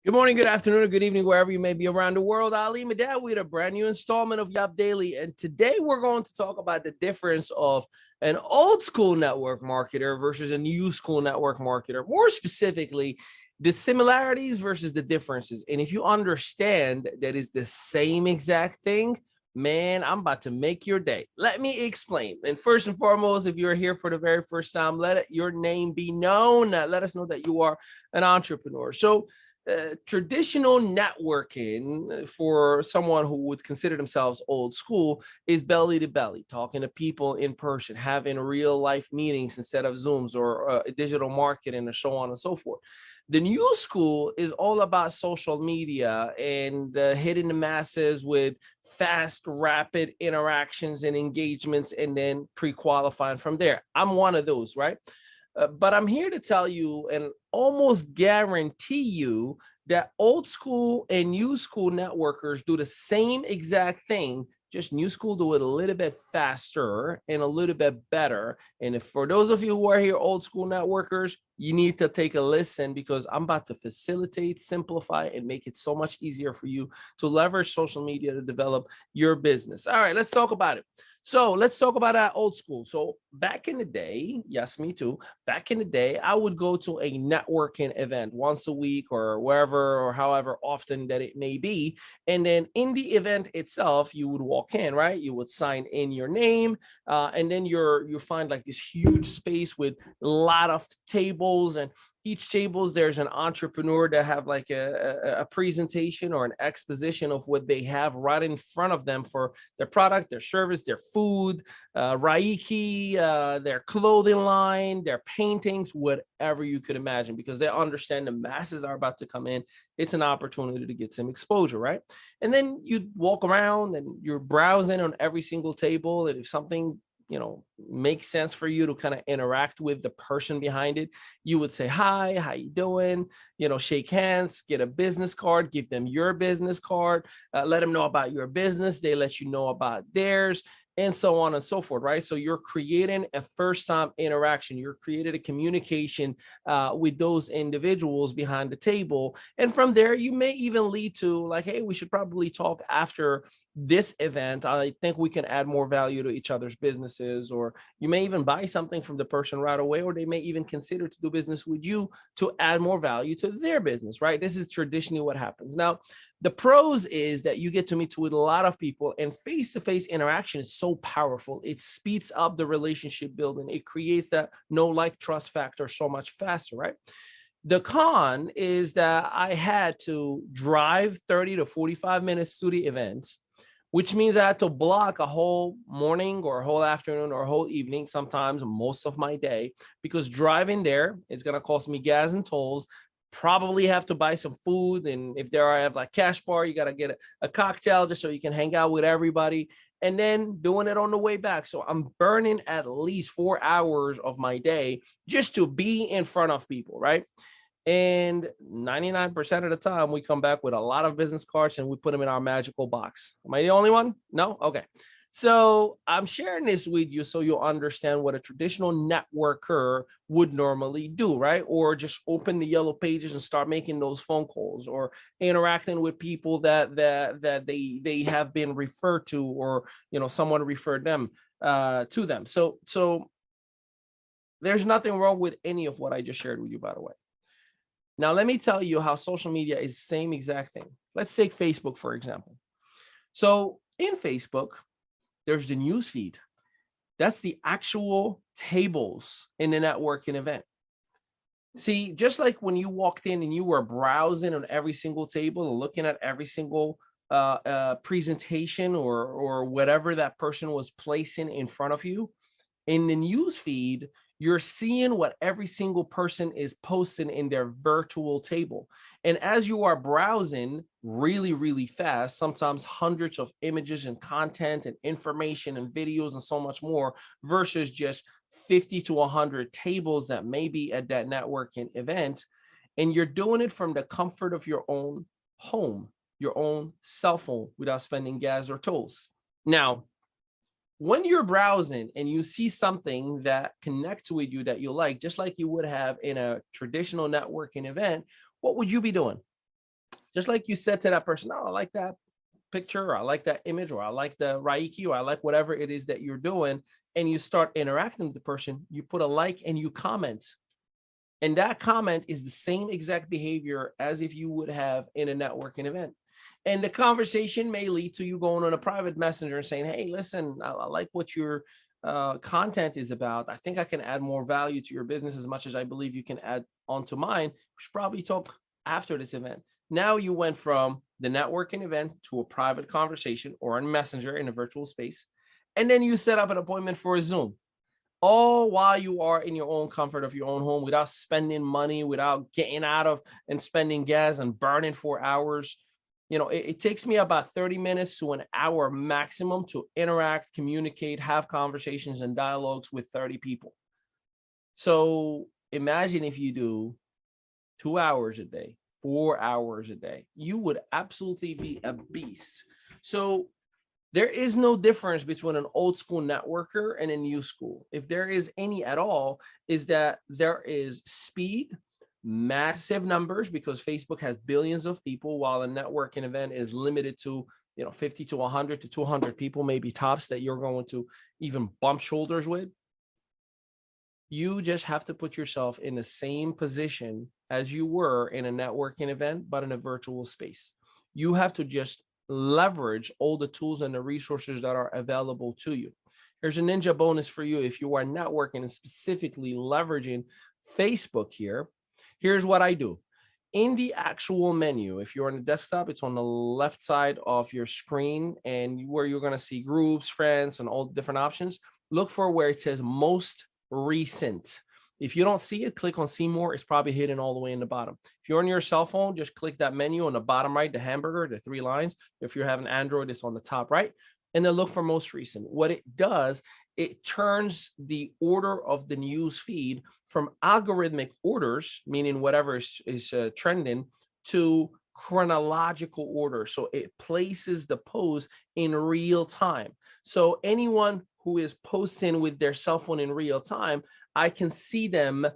Good morning, good afternoon, or good evening, wherever you may be around the world. Ali Madad with a brand new installment of Yap Daily. And today we're going to talk about the difference of an old school network marketer versus a new school network marketer. More specifically, the similarities versus the differences. And if you understand that is the same exact thing, man, I'm about to make your day. Let me explain. And first and foremost, if you're here for the very first time, your name be known. Let us know that you are an entrepreneur. So traditional networking for someone who would consider themselves old school is belly to belly, talking to people in person, having real life meetings instead of Zooms or digital marketing and so on and so forth. The new school is all about social media and hitting the masses with fast, rapid interactions and engagements, and then pre-qualifying from there. I'm one of those, right? But I'm here to tell you and almost guarantee you that old school and new school networkers do the same exact thing. Just new school do it a little bit faster and a little bit better. And if for those of you who are here, old school networkers, you need to take a listen because I'm about to facilitate, simplify, and make it so much easier for you to leverage social media to develop your business. All right, let's talk about it. So let's talk about that old school. So back in the day, yes, me too. Back in the day, I would go to a networking event once a week or wherever or however often that it may be. And then in the event itself, you would walk in, right? You would sign in your name, and then you find like this huge space with a lot of tables, and each tables there's an entrepreneur that have like a presentation or an exposition of what they have right in front of them for their product, their service, their food, Raiki, their clothing line, their paintings, whatever you could imagine, because they understand the masses are about to come in. It's an opportunity to get some exposure, right? And then you walk around and you're browsing on every single table. And if something makes sense for you to kind of interact with the person behind it, you would say hi, how you doing, shake hands, get a business card, give them your business card, let them know about your business, they let you know about theirs, and so on and so forth, right? So you're creating a first time interaction, you're creating a communication with those individuals behind the table, and from there you may even lead to like, hey, we should probably talk after this event. I think we can add more value to each other's businesses, or you may even buy something from the person right away, or they may even consider to do business with you to add more value to their business, right? This is traditionally what happens. Now, the pros is that you get to meet with a lot of people, and face-to-face interaction is so powerful. It speeds up the relationship building. It creates that know, like, trust factor so much faster, right? The con is that I had to drive 30 to 45 minutes to the events, which means I had to block a whole morning or a whole afternoon or a whole evening, sometimes most of my day, because driving there is going to cost me gas and tolls. Probably have to buy some food. And if I have like cash bar, you got to get a cocktail just so you can hang out with everybody. And then doing it on the way back. So I'm burning at least 4 hours of my day just to be in front of people, right? And 99% of the time, we come back with a lot of business cards and we put them in our magical box. Am I the only one? No? Okay. So I'm sharing this with you so you'll understand what a traditional networker would normally do, right? Or just open the yellow pages and start making those phone calls, or interacting with people that they have been referred to, or someone referred them to them. So there's nothing wrong with any of what I just shared with you, by the way. Now, let me tell you how social media is the same exact thing. Let's take Facebook, for example. So in Facebook, there's the news feed. That's the actual tables in the networking event. See, just like when you walked in and you were browsing on every single table and looking at every single presentation or whatever that person was placing in front of you, in the news feed, you're seeing what every single person is posting in their virtual table. And as you are browsing really, really fast, sometimes hundreds of images and content and information and videos and so much more, versus just 50 to 100 tables that may be at that networking event. And you're doing it from the comfort of your own home, your own cell phone, without spending gas or tolls. Now, when you're browsing and you see something that connects with you that you like, just like you would have in a traditional networking event, what would you be doing? Just like you said to that person, oh, I like that picture, or I like that image, or I like the Raiki, or I like whatever it is that you're doing, and you start interacting with the person, you put a like and you comment. And that comment is the same exact behavior as if you would have in a networking event. And the conversation may lead to you going on a private messenger and saying, hey, listen, I like what your content is about. I think I can add more value to your business as much as I believe you can add onto mine. We should probably talk after this event. Now you went from the networking event to a private conversation or a messenger in a virtual space. And then you set up an appointment for a Zoom, all while you are in your own comfort of your own home, without spending money, without getting out of and spending gas and burning 4 hours. It takes me about 30 minutes to an hour maximum to interact, communicate, have conversations and dialogues with 30 people. So imagine if you do 2 hours a day, 4 hours a day, you would absolutely be a beast. So there is no difference between an old school networker and a new school. If there is any at all, is that there is speed, massive numbers, because Facebook has billions of people, while a networking event is limited to 50 to 100 to 200 people, maybe tops, that you're going to even bump shoulders with. You just have to put yourself in the same position as you were in a networking event, but in a virtual space. You have to just leverage all the tools and the resources that are available to you. Here's a ninja bonus for you. If you are networking and specifically leveraging Facebook here, here's what I do. In the actual menu, if you're on the desktop, it's on the left side of your screen, and where you're going to see groups, friends, and all the different options. Look for where it says most recent. If you don't see it, click on see more. It's probably hidden all the way in the bottom. If you're on your cell phone, just click that menu on the bottom right, the hamburger, the 3 lines. If you have an Android, it's on the top right. And then look for most recent. What it does, it turns the order of the news feed from algorithmic orders, meaning whatever is trending, to chronological order. So it places the post in real time. So anyone who is posting with their cell phone in real time, I can see them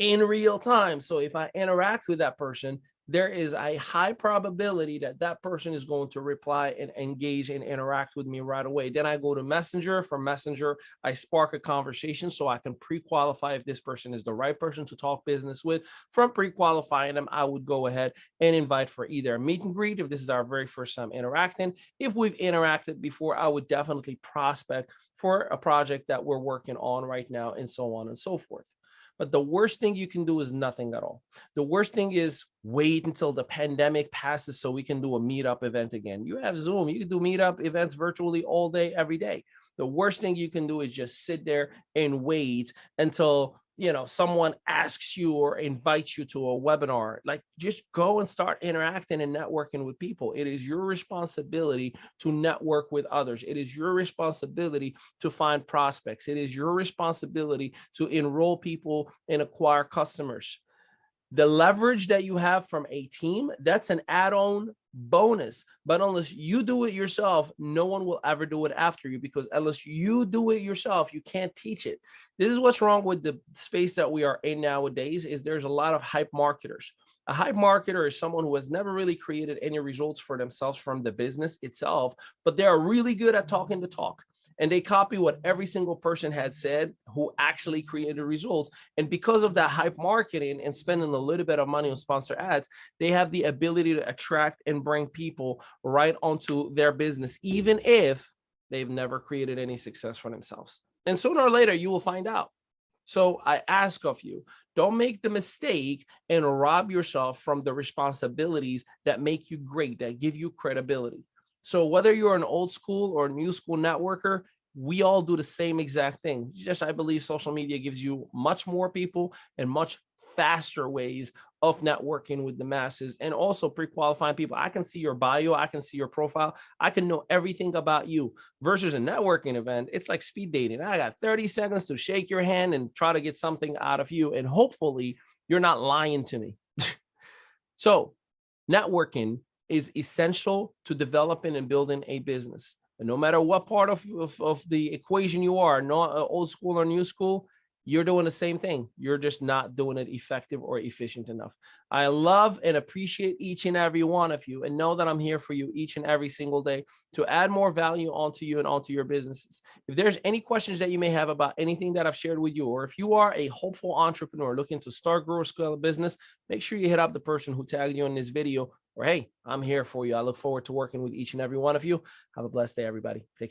in real time. So if I interact with that person, there is a high probability that that person is going to reply and engage and interact with me right away. Then I go to Messenger. From Messenger, I spark a conversation so I can pre-qualify if this person is the right person to talk business with. From pre-qualifying them, I would go ahead and invite for either a meet and greet if this is our very first time interacting. If we've interacted before, I would definitely prospect for a project that we're working on right now, and so on and so forth. But the worst thing you can do is nothing at all. The worst thing is wait until the pandemic passes so we can do a meetup event again. You have Zoom, you can do meetup events virtually all day, every day. The worst thing you can do is just sit there and wait until someone asks you or invites you to a webinar. Like, just go and start interacting and networking with people. It is your responsibility to network with others. It is your responsibility to find prospects. It is your responsibility to enroll people and acquire customers. The leverage that you have from a team, that's an add-on bonus. But unless you do it yourself, no one will ever do it after you, because unless you do it yourself, you can't teach it. This is what's wrong with the space that we are in nowadays, is there's a lot of hype marketers. A hype marketer is someone who has never really created any results for themselves from the business itself, but they are really good at talking the talk. And they copy what every single person had said who actually created results. And because of that hype marketing and spending a little bit of money on sponsor ads, they have the ability to attract and bring people right onto their business, even if they've never created any success for themselves. And sooner or later, you will find out. So I ask of you, don't make the mistake and rob yourself from the responsibilities that make you great, that give you credibility. So whether you're an old school or new school networker, we all do the same exact thing. Just, I believe social media gives you much more people and much faster ways of networking with the masses, and also pre-qualifying people. I can see your bio, I can see your profile, I can know everything about you. Versus a networking event, it's like speed dating. I got 30 seconds to shake your hand and try to get something out of you, and hopefully you're not lying to me. So networking is essential to developing and building a business. And no matter what part of the equation you are, not old school or new school, you're doing the same thing. You're just not doing it effective or efficient enough. I love and appreciate each and every one of you, and know that I'm here for you each and every single day to add more value onto you and onto your businesses. If there's any questions that you may have about anything that I've shared with you, or if you are a hopeful entrepreneur looking to start, grow, or scale a business, make sure you hit up the person who tagged you in this video. Or hey, I'm here for you. I look forward to working with each and every one of you. Have a blessed day, everybody. Take care.